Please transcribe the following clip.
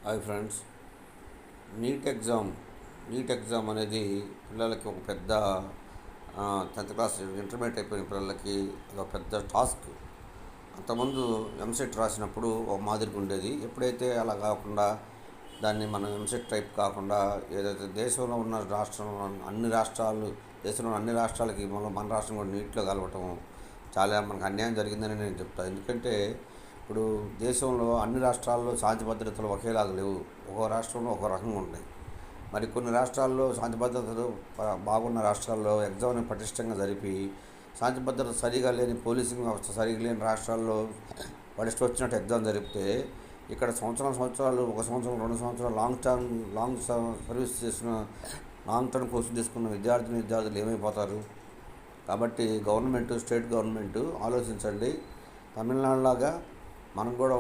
Hi friends. NEET exam అనేది పిల్లలకి ఒక పెద్ద 10th క్లాస్ ఇంటర్మీడియట్ అయిపోయిన పిల్లలకి ఒక పెద్ద టాస్క్. అంతకుముందు ఎంసెట్ రాసినప్పుడు ఒక మాదిరిగా ఉండేది. ఎప్పుడైతే అలా కాకుండా దాన్ని మనం ఎంసెట్ టైప్ కాకుండా ఏదైతే దేశంలో ఉన్న రాష్ట్రంలో అన్ని రాష్ట్రాలు దేశంలో అన్ని రాష్ట్రాలకి మన రాష్ట్రం కూడా నీటిలో కలవటం చాలా మనకు అన్యాయం జరిగిందని నేను చెప్తాను. ఎందుకంటే ఇప్పుడు దేశంలో అన్ని రాష్ట్రాల్లో శాంతి భద్రతలు ఒకేలాగా లేవు. ఒక్కో రాష్ట్రంలో ఒక రకంగా ఉంటాయి. మరి కొన్ని రాష్ట్రాల్లో శాంతి భద్రతలు బాగున్న రాష్ట్రాల్లో ఎగ్జామ్ని పటిష్టంగా జరిపి శాంతి భద్రత సరిగా లేని పోలీసింగ్ వ్యవస్థ సరిగా లేని రాష్ట్రాల్లో పటిష్ట వచ్చినట్టు ఎగ్జామ్ జరిపితే ఇక్కడ సంవత్సరాలు 1 సంవత్సరం 2 సంవత్సరాలు లాంగ్ సర్వీస్ చేసిన లాంగ్ టర్మ్ కోర్సు తీసుకున్న విద్యార్థులు ఏమైపోతారు? కాబట్టి స్టేట్ గవర్నమెంట్ ఆలోచించండి. తమిళనాడులాగా మనం కూడా